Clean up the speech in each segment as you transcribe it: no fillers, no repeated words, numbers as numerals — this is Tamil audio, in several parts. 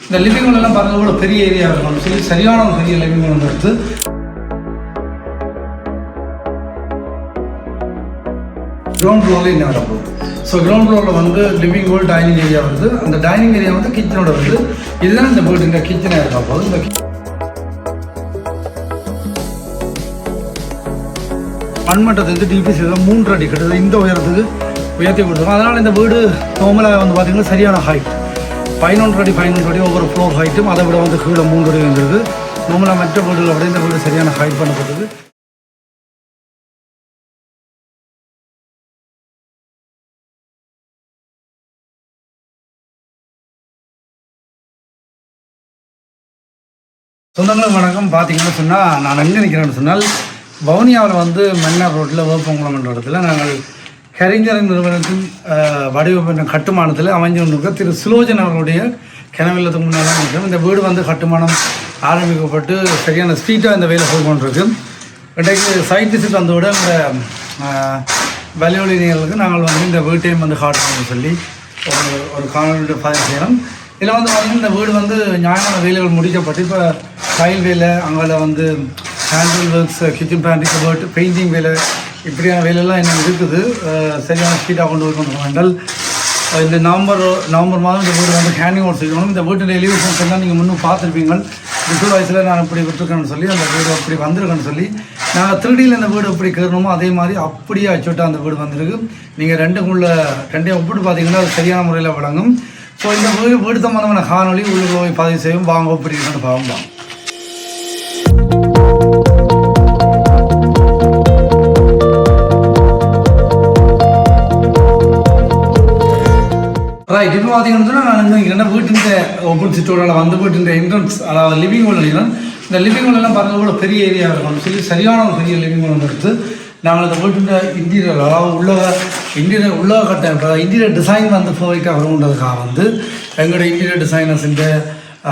இந்த லிவிங் ரூம் எல்லாம் பாருங்க இவ்வளோ பெரிய ஏரியா இருக்கும் சொல்லி சரியான ஒரு பெரிய லிவிங் ரூம் எடுத்து கிரவுண்ட் ஃப்ளோரில் இன்னும் வரப்போகுது. ஸோ கிரவுண்ட் ஃப்ளோரில் வந்து லிவிங் ஹால் டைனிங் ஏரியா வருது. அந்த டைனிங் ஏரியா வந்து கிச்சனோட வருது. இதுதான் இந்த வீட்டுங்க கிச்சனாக இருக்க போகுது. இந்த மண்மட்டத்துக்கு டிபிசி 3 அடி கிட்டத்தட்ட இந்த உயரத்துக்கு உயர்த்தி கொடுத்துருக்கோம். அதனால் இந்த வீடு நார்மலாக வந்து பார்த்திங்கன்னா சரியான ஹைட் 11 அடி ஒவ்வொரு ஃப்ளோர் ஹைட்டும். அதை விட வந்து கீழே 3 அடி வந்துருக்கு. நார்மலாக மற்ற வீடுகளை விட இந்த வீடு சரியான ஹைட் பண்ணப்பட்டது. சொந்தங்களுக்கு வணக்கம். பார்த்தீங்கன்னா சொன்னால் நான் எங்கே நிற்கிறேன்னு சொன்னால் வவுனியாவில் வந்து மன்னார் ரோட்டில் வேப்பங்குளம் என்ற இடத்துல நாங்கள் கரிஞர் நிறுவனத்தின் வடிவமைப்பு கட்டுமானத்தில் அமைஞ்சிருக்க திரு சுலோஜன் அவர்களுடைய கிணவில்லத்துக்கு முன்னால் நிற்கிறோம். இந்த வீடு வந்து கட்டுமானம் ஆரம்பிக்கப்பட்டு சரியான ஸ்ட்ரீட்டாக இந்த வேலை போய் கொண்டிருக்கு. இன்றைக்கு சைட் விசிட் வந்தோட இந்த வலியொலிகளுக்கு நாங்கள் வந்து இந்த வீட்டையும் வந்து காட்டணும்னு சொல்லி ஒரு காணொலி பதிவு செய்யணும். இதில் வந்து பார்த்திங்கன்னா இந்த வீடு வந்து நியாயமான வேலைகள் முடிக்கப்பட்டு இப்போ டைல் வேலை, அங்கே வந்து handle works, kitchen bandy cupboard, painting வேலை, இப்படியான வேலையெல்லாம் என்ன இருக்குது. சரியான ஸ்பீடாக கொண்டு போய் என்றால் இந்த நவம்பர் மாதம் இந்த வீடு வந்து ஹேண்டிங் ஓவர் செய்யணும். இந்த வீட்டில் எலிவேஷன்ஸ் எல்லாம் நீங்கள் முன்னும் பார்த்துருப்பீங்க. விசுவல் வயசில் நான் இப்படி விட்டுருக்கேன்னு சொல்லி அந்த வீடு அப்படி வந்திருக்கேன்னு சொல்லி நாங்கள் 3Dயில் இந்த வீடு எப்படி கேட்கணுமோ அதே மாதிரி அப்படியே அச்சுவிட்டு அந்த வீடு வந்திருக்கு. நீங்கள் ரெண்டையும் ஒப்பிட்டு பார்த்தீங்கன்னா அது சரியான முறையில் வழங்கும். ஸோ இந்த வீடு சம்பந்தமான காணொலி உள்ளே போய் பதிவு செய்யும். வாங்க அப்படி இருக்குன்னு பார்க்கலாம். ரைட், இப்போ பார்த்தீங்கன்னு சொன்னால் நான் என்ன வீட்டின் ஆப்போசிட்டோட வந்து வீட்டின் என்ட்ரன்ஸ், அதாவது லிவிங் ஹால் நினைக்கிறேன். இந்த லிவிங் ஹால் எல்லாம் பாருங்கள் இவ்வளோ பெரிய ஏரியா இருக்கணும் சொல்லி சரியான ஒரு பெரிய லிவிங் ஹால் எடுத்து நாங்கள் இந்த வீட்டின் இன்டீரியர், அதாவது உள்ளக கட்ட இன்டீரியர் டிசைன் வந்து பர்ஃபெக்டாக வரும்ன்றதுக்காக வந்து எங்களுடைய இன்டீரியர் டிசைனர்ஸ் இந்த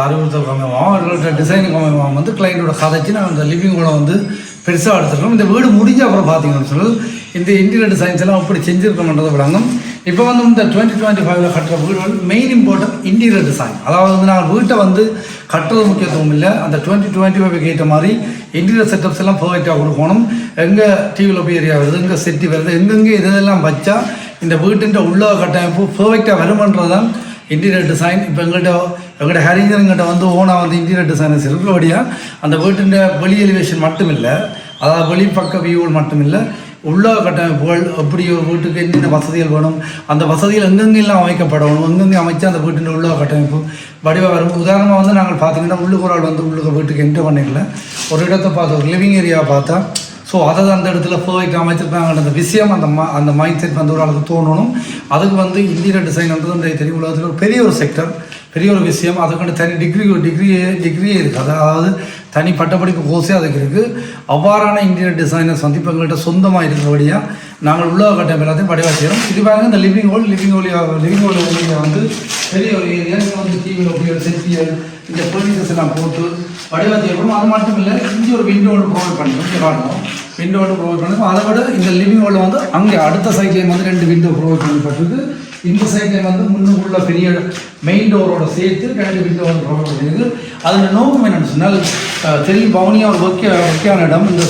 அறிவுறுத்தல் கம்மியாகும் அவர்களோட டிசைனுக்கு கம்மியாகும் வந்து கிளைண்டோட கதைச்சு நாங்கள் இந்த லிவிங் ஹாலை வந்து பெருசாக எடுத்துருக்கோம். இந்த வீடு முடிஞ்ச அப்புறம் பார்த்தீங்கன்னு சொல்லி இந்த இன்டீரியர் டிசைன்ஸ் எல்லாம் அப்படி செஞ்சுருக்கோம்ன்றதை விளங்கும். இப்போ வந்து இந்த 2025 கட்டுற வீடுகள் மெயின் இம்பார்ட்டன்ட் இன்டீரியர் டிசைன். அதாவது வந்து நாங்கள் வீட்டை வந்து கட்டுறது முக்கியத்துவம் இல்லை, அந்த 2025 ஏற்ற மாதிரி இன்டீரியர் செட்டப்ஸ் எல்லாம் பர்ஃபெக்டாக கொடுக்கணும். எங்கே டிவியில் ஏரியா வருது, எங்கே செட்டி வருது, எங்கெங்கே இதெல்லாம் வச்சா இந்த வீட்டின் உள்ள கட்டமைப்பு பர்ஃபெக்டாக வருமன்றது தான் இன்டீரியர் டிசைன். இப்போ எங்கள்கிட்ட ஹரிஜன்கிட்ட வந்து ஓனாக வந்து இன்டீரியர் டிசைனர்ஸ் இருக்கிறபடியாக அந்த வீட்டின் வெளி எலிவேஷன் மட்டும் இல்லை, அதாவது வெளிப்பக்க வியூகள் மட்டும் இல்லை, உள்ள கட்டமைப்புகள் எப்படி ஒரு வீட்டுக்கு என்னென்ன வசதிகள் வேணும், அந்த வசதிகள் எங்கெங்கெல்லாம் அமைக்கப்படணும், எங்கெங்கே அமைச்சா அந்த வீட்டின் உள்ள கட்டமைப்பு வடிவாக வரும். உதாரணமாக வந்து நாங்கள் பார்த்தீங்கன்னா உள்ளுக்குறால் வந்து வீட்டுக்கு என்ட்ரு பண்ணிக்கல ஒரு இடத்தை பார்த்தா ஒரு லிவிங் ஏரியாவை பார்த்தா ஸோ அதை அந்த இடத்துல பர்ஃபெக்டாக அமைச்சிருக்காங்க. அந்த விஷயம் அந்த மைண்ட் செட் வந்து ஒரு அளவுக்கு தோணணும். அதுக்கு வந்து இன்டீரியர் டிசைன்ன்றது இந்த தெரிய உலகத்தில் ஒரு பெரிய ஒரு செக்டர், பெரிய ஒரு விஷயம். அதுக்கு தனி டிகிரியே இருக்குது. அதாவது தனி பட்டப்படிப்பு கோர்ஸே அதுக்கு இருக்குது. அவ்வாறான இன்டீரியர் டிசைனர்ஸ் வந்து இப்போ எங்கள்கிட்ட சொந்தமாக இருக்கிறபடியாக நாங்கள் உள்ள கட்டமைப்பு எல்லாத்தையும் வடிவாக செய்கிறோம். இது பாருங்க இந்த லிவிங் ஹால் ஏரியா வந்து பெரிய ஒரு ஏரியா. இங்கே வந்து டிவியில் ஒப்பியல் செட்டியல் இந்த ஃபர்னிச்சர்ஸ் எல்லாம் போட்டு வடிவாக செய்யணும். அது மட்டும் இல்லை, இங்கே ஒரு விண்டோ ஒன்று ப்ரொவைட் பண்ணிடும். இங்கே காட்டணும், விண்டோ ஒன்று ப்ரொவைட் பண்ணிடும். அதை விட இந்த லிவிங் ஹாலில் வந்து அங்கே அடுத்த சைட்லேயும் வந்து 2 விண்டோ ப்ரொவைட் பண்ணப்பட்டிருக்கு. இந்த சைட்லேயும் வந்து முன்னுக்குள்ள பெரிய மெயின் டோரோட சேர்த்து 2 விண்டோ வந்து ப்ரொவைட் பண்ணியிருக்கு. அதில் நோக்கம் என்னென்னு சொன்னால் தெரியும் வவுனியா ஒரு முக்கியமான இடம். இந்த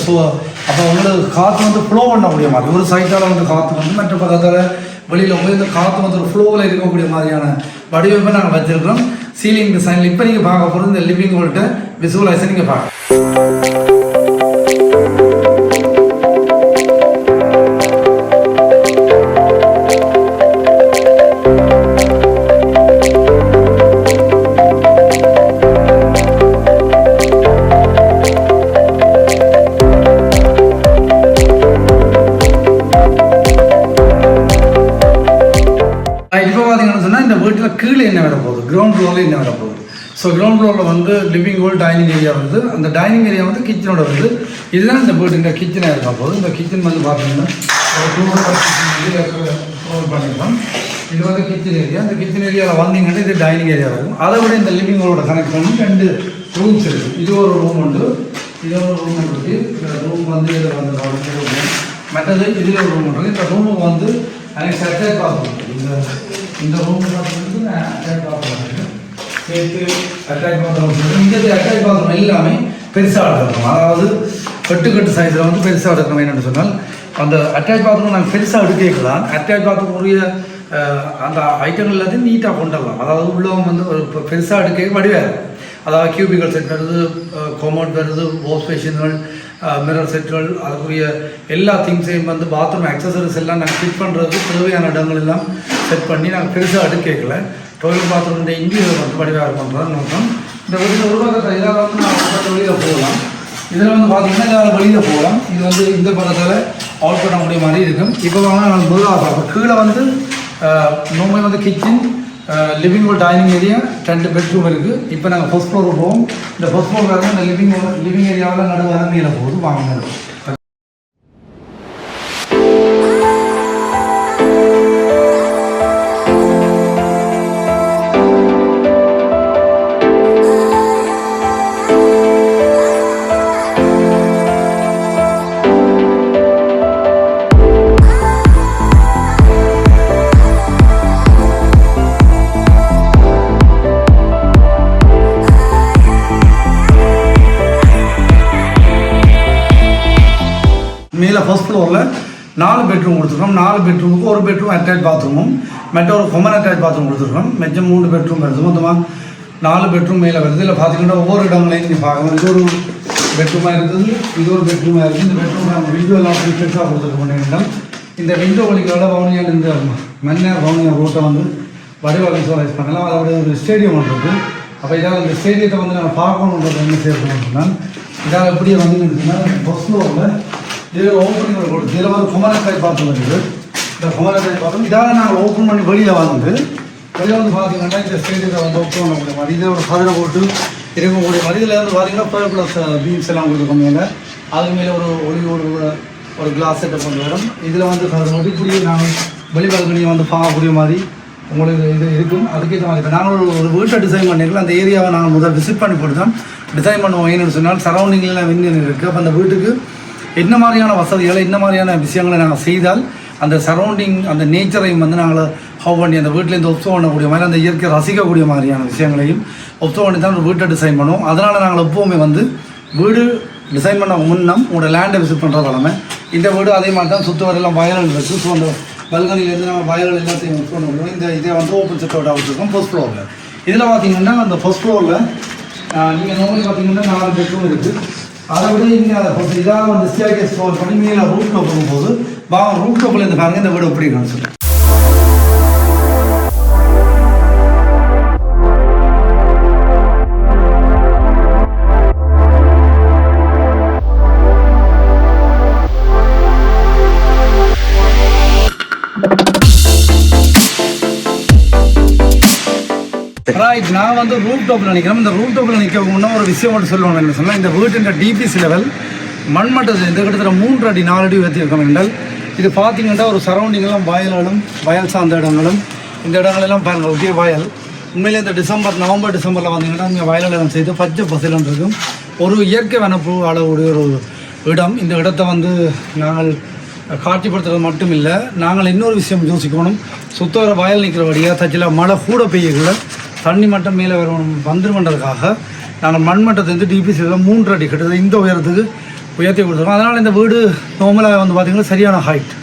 அப்போ உங்களுக்கு காற்று வந்து ஃப்ளோ பண்ணக்கூடிய மாதிரி ஒரு சைட்டால் வந்து காற்று வந்து மற்ற பக்கத்தில் வெளியில் போய் இந்த காற்று வந்து ஒரு ஃப்ளோவில் இருக்கக்கூடிய மாதிரியான வடிவமைப்பை நாங்கள் வச்சுருக்கிறோம். சீலிங் டிசைனில் இப்போ நீங்கள் பார்க்க போகிறது இந்த லிவிங் ஹால்கிட்ட விசுவலைஸை நீங்கள் பார்க்க. இந்த வீட்டில் கீழே என்ன வரப்போகுது, கிரவுண்ட் ஃப்ளோரில் என்ன வரப்போகுது. ஸோ கிரவுண்ட் ஃப்ளோரில் வந்து லிவிங் ஹால் டைனிங் ஏரியா வருது. அந்த டைனிங் ஏரியா வந்து கிச்சனோட வருது. இதுதான் இந்த வீட்டு கிச்சனாக இருக்க போகுது. இந்த கிச்சன் வந்து பார்த்தீங்கன்னா பண்ணிக்கலாம். இது வந்து கிச்சன் ஏரியா. இந்த கிச்சன் ஏரியாவில் வந்தீங்கன்னா இது டைனிங் ஏரியா இருக்கும். அதை விட இந்த லிவிங் ஹாலோட கனெக்ட் பண்ணி 2 ரூம்ஸ் இருக்குது. இது ஒரு ரூம் உண்டு, இது ஒரு ரூம் இருக்குது. இந்த ரூம் வந்து இதில் வந்து மற்றது இதில் ஒரு ரூம் இருக்குது. இந்த ரூமுக்கு வந்து எனக்கு அட்டாச் பாத்ரூம் இருக்குது. இந்த ரூம் பார்த்தீங்கன்னா அட்டாச் பாத்ரூம் இருக்குது. சேர்த்து அட்டாச் பாத்ரூம். இங்கே அட்டாச் பாத்ரூம் எல்லாமே பெருசாக எடுக்கணும். அதாவது கட்டு சைஸில் வந்து பெருசாக எடுக்கணும். என்னென்னு சொன்னால் அந்த அட்டாச் பாத்ரூம் நாங்கள் பெருசாக எடுக்கலாம். அட்டாச் பாத்ரூம் உரிய அந்த ஐட்டங்கள் எல்லாத்தையும் நீட்டாக கொண்டு வரலாம். அதாவது உள்ளவங்க வந்து ஒரு பெருசாக எடுக்க வடிவாக அதாவது கியூபிக்கல் செட் வருது, கொமோட் வருது, வாஷ் பேஷன்கள், மிரர் செட்டுகள், அதுக்குரிய எல்லா திங்ஸையும் வந்து பாத்ரூம் அக்சசரிஸ் எல்லாம் நாங்கள் ஃபிட் பண்ணுறதுக்கு தேவையான இடங்கள் எல்லாம் செட் பண்ணி நாங்கள் பெருசாக அடுக்கல. டாய்லெட் பாத்ரூம் இந்த இன்டீரியர் வந்து வடிவாக பண்ணுறது நோக்கம். இந்த வெளியில் ஒரு பக்கத்தில் இதாக வந்து நான் வெளியில் போகலாம். இதில் வந்து பார்த்தீங்கன்னா இதில் வெளியில் போகலாம். இது வந்து இந்த பக்கத்தில் அவுட் பண்ண முடிய மாதிரி இருக்கும். இப்போ வாங்க நான் முதலாக பார்ப்போம். கீழே வந்து நோம்பல் வந்து kitchen, living hall, dining area, 2 bedroom இருக்குது. இப்போ நாங்கள் ஃபர்ஸ்ட் ஃப்ளோர் போவோம். இந்த ஃபர்ஸ்ட் ஃப்ளோர் இந்த லிவிங் ஏரியாவில் நடுவாக மேலே போகுது. வாங்க. மேலே ஃபர்ஸ்ட் ஃப்ளோரில் 4 பெட்ரூம் கொடுத்துருக்கோம். 4 பெட்ரூமுக்கு ஒரு பெட்ரூம் அட்டாச் பாத்ரூமும் மற்ற ஒரு கொமன் அட்டாச் பாத்ரூம் கொடுத்துருக்கோம். மெச்சம் 3 பெட்ரூம் வருது. மொத்தமாக 4 பெட்ரூம் மேலே வருது. இதில் பார்த்தீங்கன்னா ஒவ்வொரு இடங்களையும் நீங்கள் பார்க்கணும். இது ஒரு பெட்ரூமாக இருக்குது, இது ஒரு பெட்ரூமாக இருக்குது. இந்த பெட்ரூம் நம்ம விண்டோ எல்லாம் ஃபிக்ஸாக கொடுத்துருக்கோம். இந்த விண்டோ வழிகளோட பவுனியால் இந்த மன்னர் பவுனியா ரோட்டை வந்து வடிவாக விசுவலைஸ் பண்ணலாம். அதோட ஒரு ஸ்டேடியம் ஒன்று இருக்குது. அப்போ இதால் இந்த ஸ்டேடியத்தை வந்து நம்ம பார்க்கணுன்றது என்ன செய்யணும் சொன்னால் இதால் எப்படியே வந்து ஃபர்ஸ்ட் ஃப்ளோரில் இதில் ஓப்பனிங் கொடுத்து இதில் வந்து குமரக்காய் பாத்ரூம் இருக்குது. இந்த குமரக்காய் பாத்ரூம் இதால் நாங்கள் ஓப்பன் பண்ணி வெளியில் வந்து பார்த்தீங்கன்னா இந்த ஸ்டேஜில் வந்து ஓப்பன் பண்ணக்கூடிய மாதிரி இதில் ஒரு கதரை போட்டு இருக்கக்கூடிய மாதிரி இதில் வந்து பார்த்தீங்கன்னா ++ பீம்ஸ் எல்லாம் கொடுத்துருக்கோம். மேலே அதுக்கு மேலே ஒரு ஒளியோடு ஒரு கிளாஸ் செட்டப் கொண்டு வரும். இதில் வந்து கதரை போட்டு இப்படி நாங்கள் வெளி பால்கனியை வந்து பார்க்கக்கூடிய மாதிரி உங்களுக்கு இது இருக்கும். அதுக்கேற்ற மாதிரி இப்போ நாங்கள் ஒரு வீட்டை டிசைன் பண்ணிக்கலாம். அந்த ஏரியாவை நாங்கள் முதல் விசிட் பண்ணி போட்டு தான் டிசைன் பண்ணுவோம். ஏன்னு சொன்னால் சரௌண்டிங்லாம் வின்னு இருக்குது. அப்போ அந்த வீட்டுக்கு என்ன மாதிரியான வசதிகளை என்ன மாதிரியான விஷயங்களை நாங்கள் செய்தால் அந்த சரௌண்டிங் அந்த நேச்சரையும் வந்து நாங்கள் ஹவ் பண்ணி அந்த வீட்டிலேருந்து ஒப்சர்வ் பண்ணக்கூடிய மாதிரி அந்த இயற்கை ரசிக்கக்கூடிய மாதிரியான விஷயங்களையும் ஒப்சர்வ் பண்ணி தான் ஒரு வீட்டை டிசைன் பண்ணுவோம். அதனால் நாங்கள் எப்போவுமே வந்து வீடு டிசைன் பண்ண முன்னம் உங்களோட லேண்டை விசிட் பண்ணுற தலைமை. இந்த வீடு அதே மாதிரி தான் சுற்று வரையெல்லாம் வயல்கள் இருக்குது. ஸோ அந்த பல்கனிலேருந்து நம்ம வயல்கள் எல்லாத்தையும் ஒர்க் பண்ண முடியும். இதே வந்து ஓப்பன் செட்டோட வச்சுருக்கோம் ஃபர்ஸ்ட் ஃப்ளோரில். இதில் பார்த்தீங்கன்னா அந்த ஃபர்ஸ்ட் ஃப்ளோரில் நீங்கள் நார்மலி பார்த்தீங்கன்னா 4 பெட்ரூம் இருக்குது. அதை விட இங்கே இதாக வந்து ஸ்டேர்கேஸ் ஸ்டோர் பண்ணி மேலே ரூட் டாப் போகும்போது ரூட் டாப்பில் இருந்து பாருங்கள் இந்த வீடு எப்படி இருக்குன்னு சொல்லி. ரைட், நான் வந்து ரூட் டாப்பில் நினைக்கிறேன். இந்த ரூட் டாப்பில் நிற்க முன்னே ஒரு விஷயம் மட்டும் சொல்லுவாங்க. என்ன சொன்னால் இந்த வீட்டின் டிபிசி லெவல் மண்மட்டத்தில் இந்த கிட்டத்தட்ட 3 அடி 4 அடி உயர்த்தியிருக்கோம் என்றால் இது பார்த்தீங்கன்னா ஒரு சரௌண்டிங்கெல்லாம் வயல்களும் வயல் சார்ந்த இடங்களும் இந்த இடங்களெல்லாம் பாருங்கள் ஒட்டிய வயல். உண்மையிலே இந்த நவம்பர் டிசம்பரில் வந்தீங்கன்னா இங்கே வயலிடம் செய்து பச்சை பசையில் இருக்கும் ஒரு இயற்கை வனப்பு அளவுடைய ஒரு இடம். இந்த இடத்தை வந்து நாங்கள் காட்சிப்படுத்துறது மட்டும் இல்லை, நாங்கள் இன்னொரு விஷயம் யோசிக்கணும். சுத்தவர வயல் நிற்கிறபடியாக தச்சில் மழை கூட பெய்யக்குள்ள தண்ணி மட்டம் மேலே வந்துருமன்றதுக்காக நாங்கள் மண்மட்டத்தை டிபிசியில் 3 அடி கிட்டத்தட்ட இந்த உயரத்துக்கு உயர்த்தி கொடுத்துருக்கோம். அதனால் இந்த வீடு நார்மலாக வந்து பார்த்திங்கன்னா சரியான ஹைட்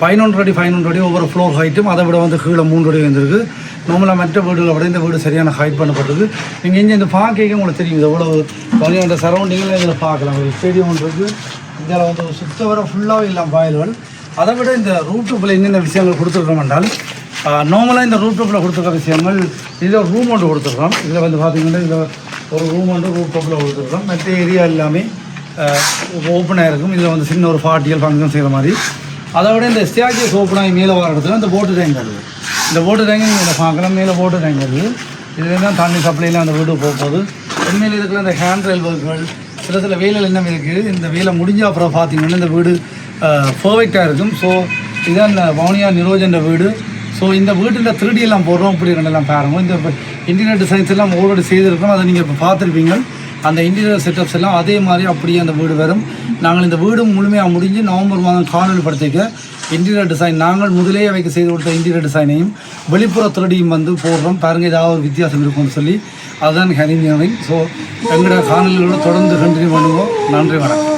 11 அடி ஒவ்வொரு ஃப்ளோர் ஹைட்டும். அதை விட வந்து கீழே 3 அடி வந்துருக்கு. நார்மலாக மற்ற வீடுகளை விட இந்த வீடு சரியான ஹைட் பண்ணப்பட்டது. நீங்கள் இங்கே இந்த பார்க்க உங்களுக்கு தெரியும் எவ்வளோ அந்த சரௌண்டிங்கில் இதில் பார்க்கலாம். ஒரு ஸ்டேடியம் ஒன்று இருக்குது. இதில் வந்து சுத்த வர ஃபுல்லாகவே இல்லாமல் வயல்கள். அதை விட இந்த ரூட்டப்பில் என்னென்ன விஷயங்கள் கொடுத்துருக்கோம் என்றால் நார்மலாக இந்த ரூட்டப்பில் கொடுத்துருக்க விஷயங்கள் இதில் ஒரு ரூம் ஒன்று கொடுத்துருக்கோம். இதில் வந்து பார்த்திங்கன்னா இதில் ஒரு ரூம் ஒன்று ரூட்டப்பில் கொடுத்துருக்கோம். மற்ற ஏரியா எல்லாமே ஓப்பனாக இருக்கும். இதில் வந்து சின்ன ஒரு பார்ட்டியல் ஃபங்க்ஷன் செய்கிற மாதிரி. அதை விட இந்த ஸ்டேர்கேஸ் ஓப்பனாகி மேலே வர இடத்துல இந்த போட்டு டேங்க் இருக்குது. இந்த போட்டு டேங்கு நீங்கள் பார்க்கலாம். மேலே போட்டு டேங்க் இருக்குது. இதுலேருந்து தான் தண்ணி சப்ளைலாம் அந்த வீட்டுக்கு போகும்போது உண்மையில் இதுக்குள்ள இந்த ஹேண்ட் ரயில் ஒர்க்குகள் சில வேலைகள் என்ன இருக்குது. இந்த வேலை முடிஞ்ச அப்புறம் பார்த்திங்கன்னா இந்த வீடு பர்ஃபெக்டாக இருக்கும். ஸோ இதுதான் இந்த வவுனியா நிரோஜன்ற வீடு. ஸோ இந்த வீட்டில் 3D எல்லாம் போடுறோம். இப்படி ரெண்டெல்லாம் பாருங்கள். இந்த இன்டீரியர் டிசைன்ஸ் எல்லாம் ஆல்ரெடி செய்திருக்கோம். அதை நீங்கள் இப்போ பார்த்துருப்பீங்க. அந்த இன்டீரியர் செட்டப்ஸ் எல்லாம் அதே மாதிரி அப்படியே அந்த வீடு வரும். நாங்கள் இந்த வீடு முழுமையாக முடிஞ்சு நவம்பர் மாதம் காணொலி படுத்திக்க இன்டீரியர் டிசைன் நாங்கள் முதலே அவைக்கு செய்து கொடுத்த இன்டீரியர் டிசைனையும் வெளிப்புற திருடியும் வந்து போடுறோம். பாருங்கள் ஏதாவது ஒரு வித்தியாசம் இருக்கும்னு சொல்லி அதுதான் ஹெரிங். ஸோ எங்களோட காணொலிகளோடு தொடர்ந்து கண்டினியூ பண்ணுவோம். நன்றி, வணக்கம்.